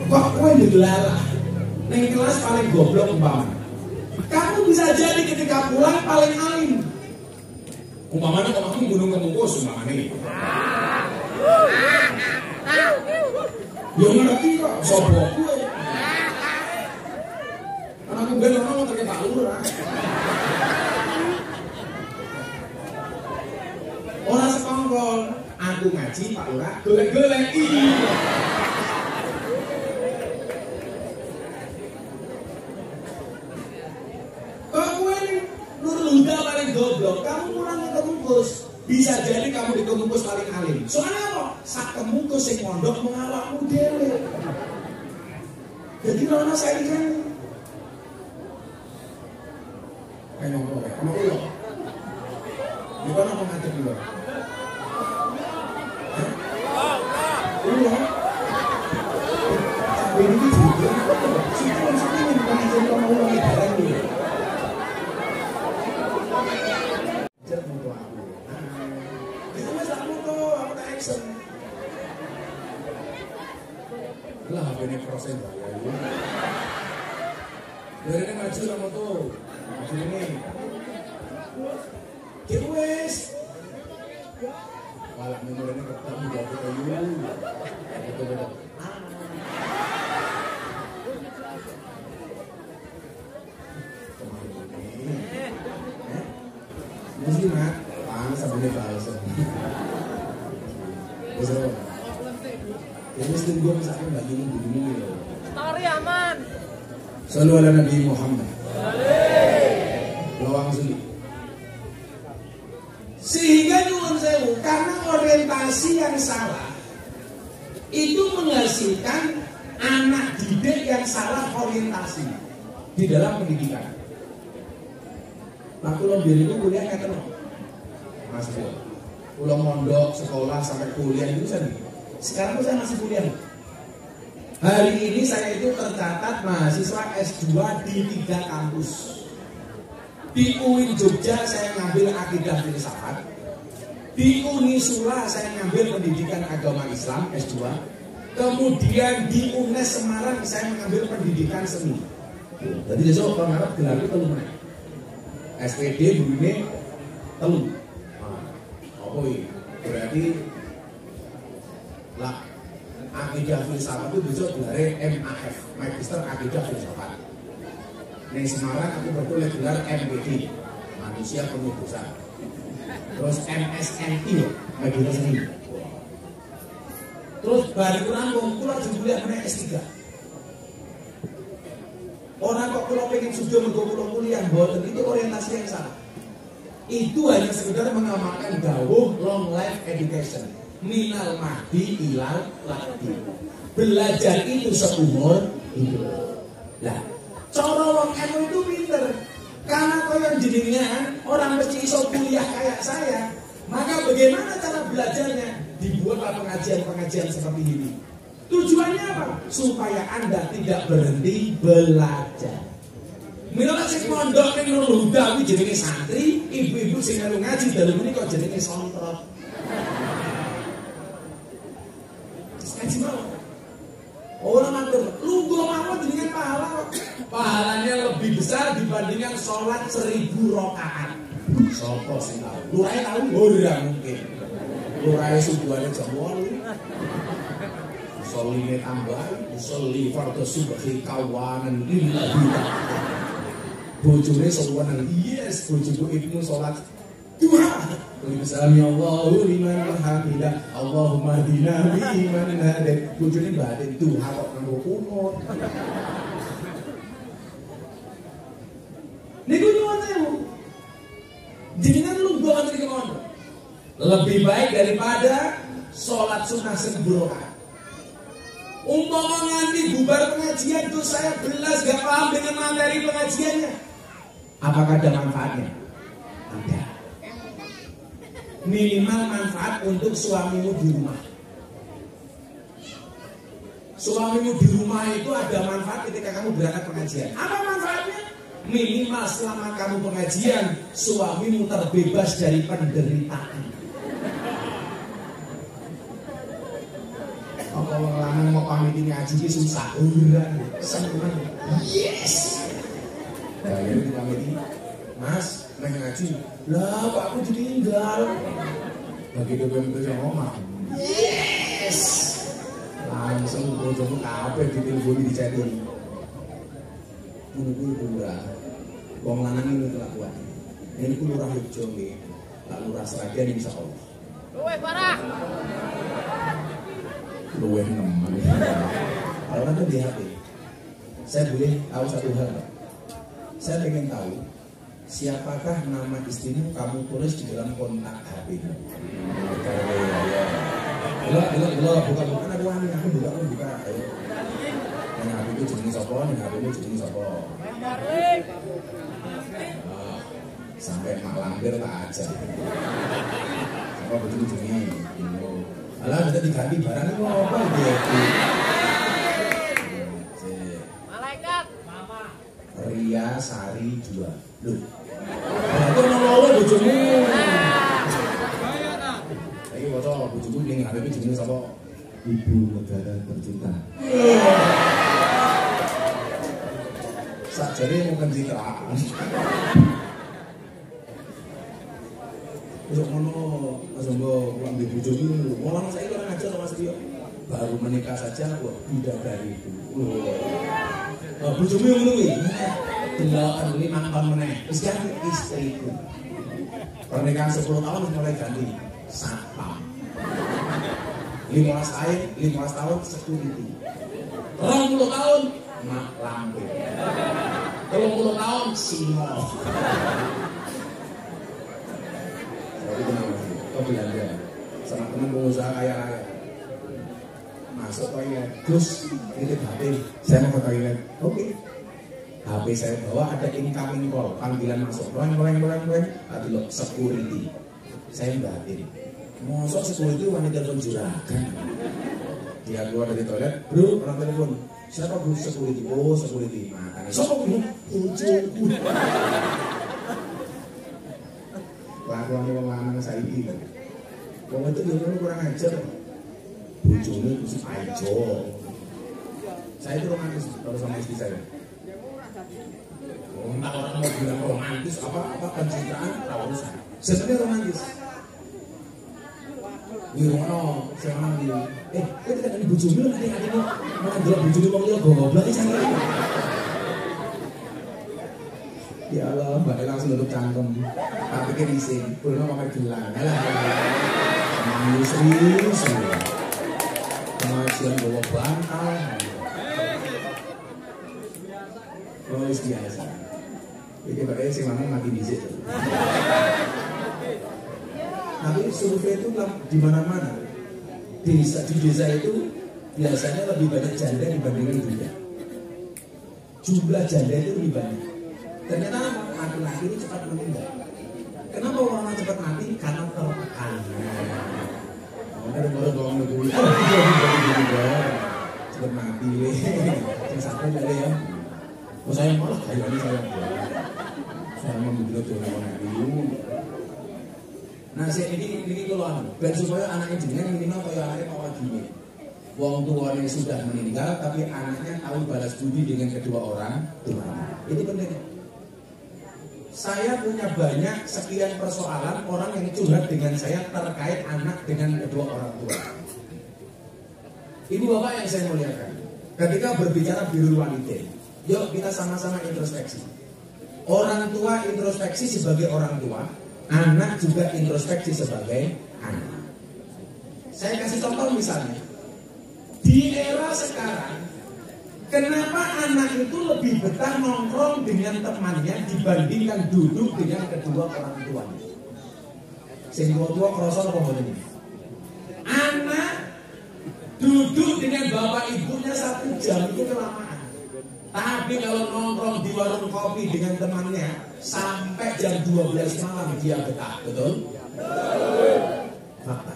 Kok kowe ndelalah ning kelas paling goblok umpama. Kamu bisa jadi ketika pulang paling alim. Umpamanya kalau kamu gunung kemungkus umpamanya. Ya ngerti kok, sopo kowe. Anakku ben ono terke Pak Lurah. Ora sekongkol, aku ngaji Pak Lurah golek-golek iki. Kok kowe Nurul Huda paling goblok, kamu kurang kemungkus. Bisa jadi kamu di kemungkus paling alim. Soalnya apa? Sak kemungkus sing mondok mengawakmu dhewe. Jadi ono saingan. Kayak ngomong kayak, sama ulo. Di mana mau ngadep ulo? Ulo? Tapi ini juga, siapa yang bukan izin sama ulo di barang dulu. Jangan foto aku. Itu mas tak foto, aku tak action. Lah, ini proses bahaya ini. Dari ini maju lah foto. Ini kita wes malah memorinya ketemu dari kayu betul-betul mesti mak panas sampai balas betul ya mesti gue misalkan bagi begini story aman selalu ala Nabi Muhammad lawang sendiri. Sehingga nyuwun sewu, karena orientasi yang salah itu menghasilkan anak didik yang salah orientasi di dalam pendidikan. Nah, kalau biar itu kuliah nggak kenal, Mas Bro. Kalau mondok sekolah sampai kuliah itu saya. Sekarang saya masih kuliah. Hari ini saya itu tercatat mahasiswa S2 di 3 kampus. Di UIN Jogja saya ngambil akidah filsafat. Di Unisula saya ngambil pendidikan agama Islam S2. Kemudian di UNES Semarang saya mengambil pendidikan seni. Jadi besok kalau ngarep gelar itu telu meneh. SPD bunine telu. Apa iki? Berarti lah akidah filsafat itu besok gelarnya MAF, Magister Akidah Filsafat. Di Semarang aku bertolak gelar MPD, Manusia Penuh Dosa. Terus MSNI, Majelis Seni. Terus baru rampung, aku langsung kuliah mengenai S3. Orang kok kalau pengen sudah menggolong kuliah, boten itu orientasi yang salah. Itu hanya sekedar mengamalkan dawuh long life education. Minal mahdi ilal lahdi. Belajar itu seumur hidup. Lah, cara wong anu itu pinter. Karena koyon jenengan orang mesti iso kuliah kayak saya. Maka bagaimana cara belajarnya? Dibuatlah pengajian-pengajian seperti ini. Tujuannya apa? Supaya Anda tidak berhenti belajar. Mila sing mondok ning Nurul Huda kuwi jenenge santri, ibu-ibu sing melu ngaji dalu menika kok jenenge sontrot. Ngaji mau. Orang matur, lungguh mawon jenenge pahala kok. Pahalanya lebih besar dibandingkan sholat 1000 rakaat. Sopo sing tahu? Lurae tahu ora mungkin. Lurae subuhane jam 8. Sholine tambah, sholli fardhu subhi kawanan lillahi. Bojone sowan yes, bojoku ibnu sholat duha. Bismillah ya Allahu liman hamidah. Allahumma hdina biman hadid. Bojone mbate duha kok nganggo kunut. Niku nyuwun sewu. Jenengan lungguh wonten ing kono. Lebih baik daripada sholat sunnah 1000 rakaat. Umpama nganti bubar pengajian itu saya belas gak paham dengan materi pengajiannya. Apakah ada manfaatnya? Ada. Minimal manfaat untuk suamimu di rumah. Suamimu di rumah itu ada manfaat ketika kamu berangkat pengajian. Apa manfaatnya? Minimal selama kamu pengajian, suamimu terbebas dari penderitaan. Apa wong lanang mau pamit ngaji ki susah. Ora, seneng. Yes. Kaya iki pamit Mas, nang ngaji. Lah, kok aku ditinggal. Bagi dhewe yang omah. Yes. Langsung bojomu kabeh diteleponi dicari. Ngono ora. Wong lanang iki kelakuan. Ini ku lurah Yogyo nggih. Lah lurah Sragen insyaallah. Luwih parah. Luwih nemen. Kalau nanti di HP, saya boleh tahu satu hal. Saya ingin tahu siapakah nama istrimu kamu tulis di dalam kontak HP-mu. Bukan ada wani, aku buka. Yang HP itu jenenge sapa, yang HP itu jenenge sapa. Sampai mak lampir tak aja. Apa betul jenenge? Alah kita diganti barang itu apa gitu. Malaikat Mama Ria Sari 2. Loh. Berarti nololo bojomu. Saiki waca bojomu ning HP jenenge sapa? Ibu negara tercinta. Sakjane mau pencitraan. Besok ngono, Mas Ombo pulang di bojo iki lho. Wong saiki ora ngajar Mas Rio. Baru menikah saja kok bidadariku. Bojomu yang ngono kuwi. Deloken iki mantan meneh. Wis kan istriku. Pernikahan 10 tahun mulai ganti satpam. 15 tahun security. 20 tahun mak lampir. 30 tahun singo. Jadi kenapa sih? Kau bilang dia sama teman pengusaha kaya-kaya masuk toilet, terus ini HP, saya mau ke toilet, oke. HP saya bawa ada incoming call, panggilan masuk, roeng, tadi lo security, saya batin. Masuk security wanita telepon juragan. Dia keluar dari toilet, bro, orang telepon. Siapa bro security? Oh security, makanya. Siapa bro? Bojoku. Kelakuan wong lanang saiki. Wong itu yo kurang ajar. Bojone mesti aja. Saya itu romantis kalau sama istri saya. Entah orang mau bilang romantis apa pencitraan kalau urusan. Sebenarnya romantis. Di rumah saya mandi. Kita kan di bojone nanti mau ndelok bojone wong liya goblok iki sampe. Ya Allah, Mbak langsung nutup cangkem. Tak pikir isin, pulno pakai gelang. Alah. Serius. Kemajuan bawa bantal. Terus biasa. Iki pakai sing mamang mati dhisik. Tapi survei itu di mana-mana. Di desa itu biasanya lebih banyak janda dibandingkan duda. Jumlah janda itu lebih banyak. Ternyata laki-laki ini cepat meninggal. Kenapa orang cepat mati? Karena tertekan. Ada orang negeri. Cepat mati. Yang satu ada ya. Oh saya malah kayak ini saya. Saya mau bilang orang negeri. Nah saya ini kalau dan supaya anaknya jenengan minimal kayak anaknya kawat gini. Wong tuanya sudah meninggal tapi anaknya tahu balas budi dengan kedua orang tuanya. Itu penting. Saya punya banyak sekian persoalan orang yang curhat dengan saya terkait anak dengan kedua orang tua. Ini bapak yang saya muliakan. Ketika berbicara birrul walidain, yuk kita sama-sama introspeksi. Orang tua introspeksi sebagai orang tua, anak juga introspeksi sebagai anak. Saya kasih contoh misalnya, di era sekarang, kenapa anak itu lebih betah nongkrong dengan temannya dibandingkan duduk dengan kedua orang tuanya? Sing tua krosol apa mboten iki? Anak duduk dengan bapak ibunya 1 jam itu kelamaan. Tapi kalau nongkrong di warung kopi dengan temannya sampai jam 12 malam dia betah, betul? Fakta.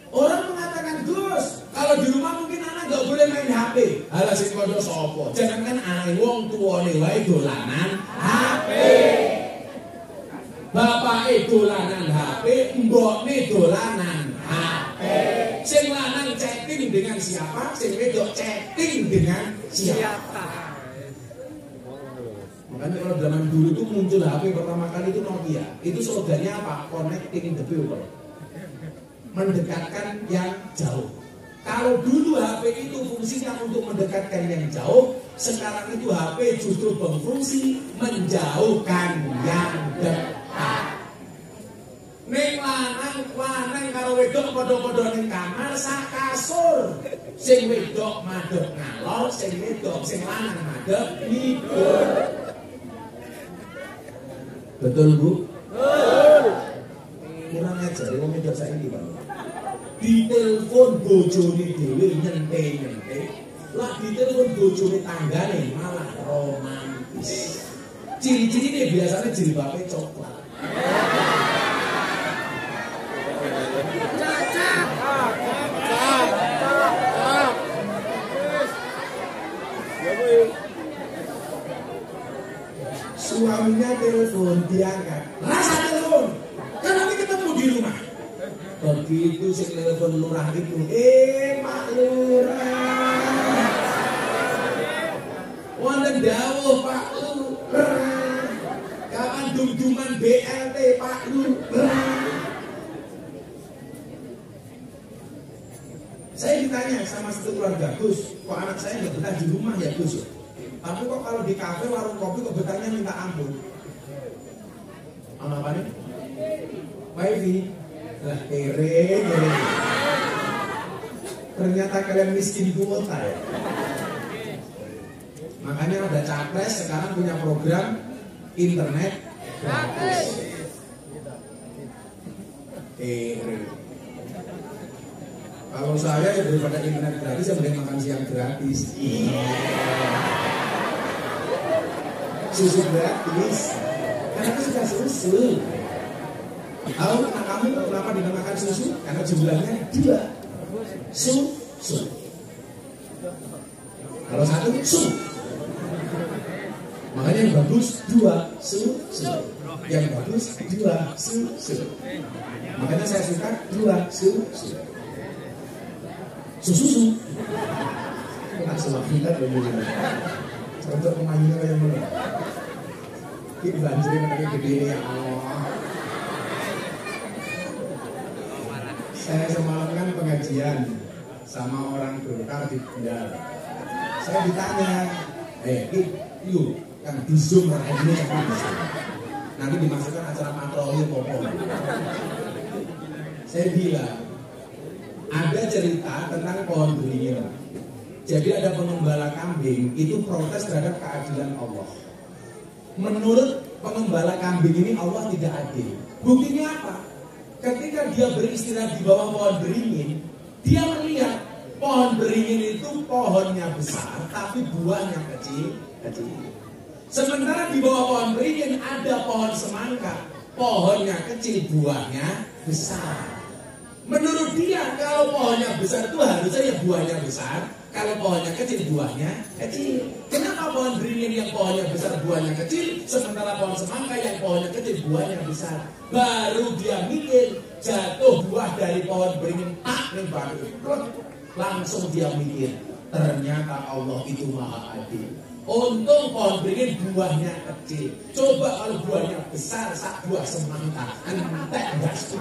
Orang mengatakan, Gus, kalau di rumah mungkin anak nggak boleh main HP. Alah sing padha sapa? Jangankan anak wong tuwane wae dolanan HP. Bapake dolanan HP, mbokne dolanan HP. Sing lanang chatting dengan siapa, sing wedok chatting dengan siapa. Makanya kalau zaman dulu itu muncul HP pertama kali itu Nokia. Itu slogannya apa? Connecting the people. Mendekatkan yang jauh. Kalau dulu HP itu fungsinya untuk mendekatkan yang jauh, sekarang itu HP justru berfungsi menjauhkan yang dekat. Ning lanang karo wedok padha-padha ning kamar sak kasur. Sing wedok madhep ngalor, sing wedok sing lanang madhep ngidul. Betul, Bu? Betul. Kurang ajar wong wedok saiki, Pak. Ditelepon bojone dhewe nyente-nyente. Lah ditelepon bojone tanggane malah romantis. Ciri-cirine biasanya jilbabe coklat. Suaminya telepon, diangkat. Rasa telepon, kan nanti ketemu di rumah. Begitu si telepon lurah itu, Pak Lurah. Wonten dawuh Pak Lurah. Kapan dum-duman BLT Pak Lurah. Saya ditanya sama satu keluarga, Gus, kok anak saya nggak betah di rumah ya Gus? Tapi kok kalau di kafe warung kopi kok betahnya minta ampun? Apa nih? Wifi. Lah kere. Ternyata kalian miskin kuota ya. Makanya ada capres sekarang punya program internet gratis. Kere. Kalau saya ya daripada internet gratis ya mending makan siang gratis. Susu gratis. Karena aku suka susu. Tahu anak kamu kenapa dinamakan susu? Karena jumlahnya 2. Susu. Kalau satu su. Makanya yang bagus 2 susu. Yang bagus 2 susu. Makanya saya suka 2 susu. Susu. Langsung kita begini. Untuk pemainnya kayak mana? Kita banjirin lagi gede ya Allah. Saya semalam kan pengajian sama orang Golkar di Kendal. Saya ditanya, yuk kan di Zoom orang ini yang di Zoom. Nanti dimasukkan acara patroli popol. Saya bilang, ada cerita tentang pohon beringin. Jadi ada pengembala kambing itu protes terhadap keadilan Allah. Menurut pengembala kambing ini Allah tidak adil. Buktinya apa? Ketika dia beristirahat di bawah pohon beringin, dia melihat pohon beringin itu pohonnya besar tapi buahnya kecil. Sementara di bawah pohon beringin ada pohon semangka, pohonnya kecil, buahnya besar. Menurut dia kalau pohonnya besar itu harusnya ya buahnya besar. Kalau pohonnya kecil, buahnya kecil. Kenapa pohon beringin yang pohonnya besar, buahnya kecil, sementara pohon semangka yang pohonnya kecil, buahnya besar? Baru dia mikir, jatuh buah dari pohon beringin, langsung dia mikir, ternyata Allah itu maha adil. Untung pohon beringin buahnya kecil. Coba kalau buahnya besar, sak buah semangka, entek gas.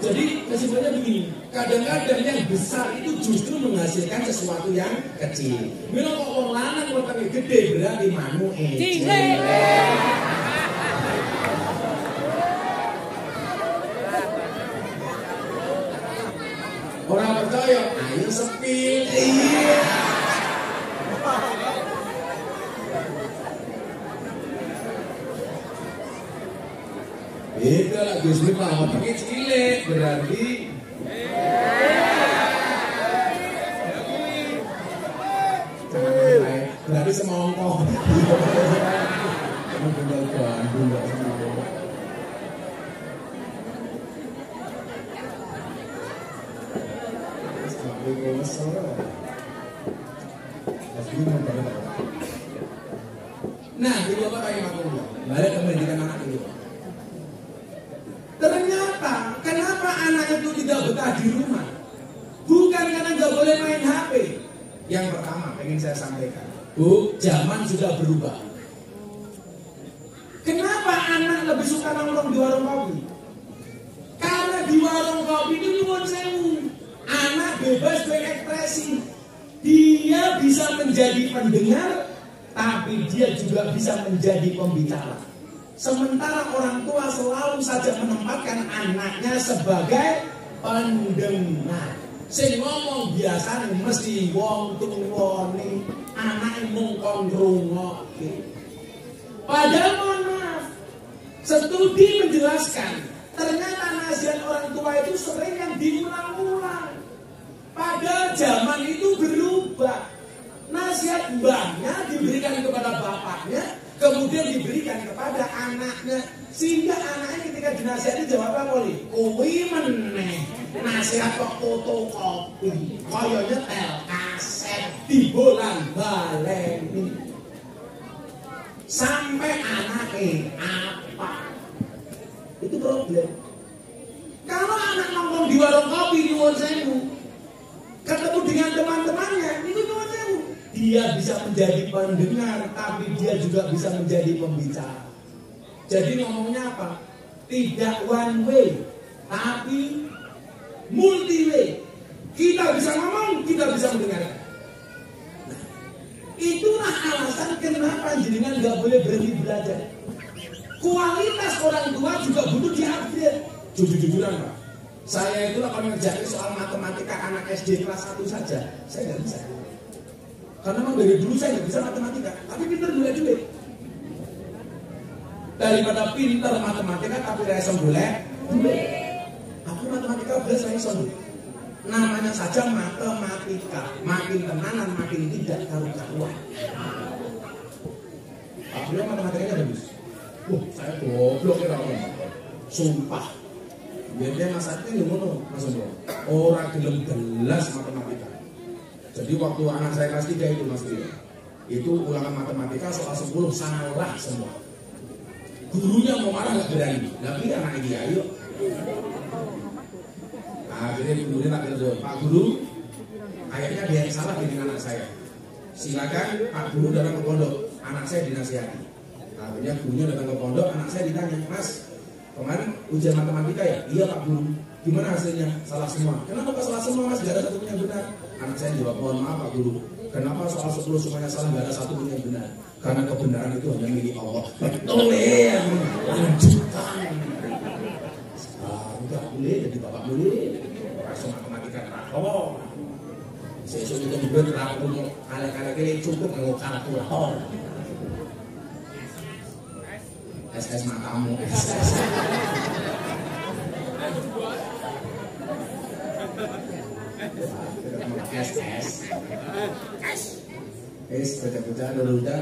Jadi kesimpulannya begini, kadang-kadang yang besar itu justru menghasilkan sesuatu yang kecil. Mila kok wong lanang wetenge gede berarti manu Orang percaya, ayo sepil. Iya. Itu lah Gus Miftah otaknya cilik berarti berarti semongkok. Kamu tinggal Bandung nggak semongkok. Nah, itu apa kayak makhluk? Balik ke pendidikan anak itu. Ternyata, kenapa anak itu tidak betah di rumah? Bukan karena nggak boleh main Yang pertama pengen saya sampaikan, Bu, zaman sudah berubah. Kenapa anak lebih suka nongkrong di warung kopi? Karena di warung kopi itu nyuwun sewu, anak bebas berekspresi. Dia bisa menjadi pendengar, tapi dia juga bisa menjadi pembicara. Sementara orang tua selalu saja menempatkan anaknya sebagai pendengar. Sing ngomong biasa mesti wong tuwane, anake mung kon ngrungokke. Padahal mohon maaf, studi menjelaskan ternyata nasihat orang tua itu sering yang diulang-ulang. Padahal zaman itu berubah. Nasihat mbahnya diberikan kepada bapaknya, kemudian diberikan kepada anaknya. Sehingga anaknya ketika dinasihati jawab apa boleh? Kuwi meneh. Nasihat kok fotokopi, kaya nyetel kaset dibolang-baleni. Sampai anaknya apa? Itu problem. Kalau anak nongkrong di warung kopi nyuwun sewu, ketemu dengan teman-temannya, itu nyuwun sewu. Dia bisa menjadi pendengar, tapi dia juga bisa menjadi pembicara. Jadi ngomongnya apa? Tidak one way, tapi multi way. Kita bisa ngomong, kita bisa mendengarkan. Nah, itulah alasan kenapa jenengan nggak boleh berhenti belajar. Kualitas orang tua juga butuh di-upgrade. Jujur-jujuran Pak, saya itu kalau ngerjain soal matematika anak SD kelas 1 saja, saya nggak bisa. Karena memang dari dulu saya nggak bisa matematika, tapi pinter duit. Daripada pinter matematika tapi rasa golek duit. Aku matematika belas saya iso. Namanya saja matematika, makin tenanan makin tidak karu-karuan. Akhirnya matematikanya bagus. Saya goblok ya orang. Sumpah. Biasanya Mas Ati ngono, Mas Bro. Orang gelem-gelas matematika. Jadi waktu anak saya kelas 3 itu Mas Bro, itu ulangan matematika soal 10 salah semua. Gurunya mau marah nggak berani. Tapi anak dia ayo. Akhirnya gurunya tak telepon, Pak Guru, kayaknya dia yang salah dengan anak saya. Silakan Pak Guru datang ke pondok, anak saya dinasihati. Akhirnya gurunya datang ke pondok, anak saya ditanya, Mas, kemarin ujian matematika ya? Iya Pak Guru. Gimana hasilnya? Salah semua. Kenapa Pak salah semua Mas? Gak ada satu pun yang benar. Anak saya jawab, mohon maaf Pak Guru. Kenapa soal 10 semuanya salah? Gak ada satu pun yang benar. Karena kebenaran itu hanya milik Allah. Betul ya. Lanjutkan. Enggak boleh jadi bapak boleh. Rasa matematika terakhir. Saya sudah juga terakhir. Kali-kali cukup mau kalkulator. SS matamu. Bocah-bocah udah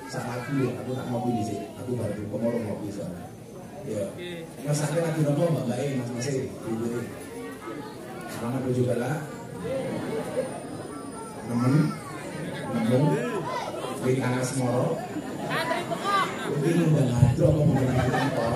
saat aku ya, aku tak ngopi di sini. Aku baru kemorong ngopi soalnya. Ya, Mas Ake lagi nopo Mbak Mas Masih di selamat juga lah. Nemen, nembung, di tanah semoro. Mungkin udah ngadro mau mengenai kantor.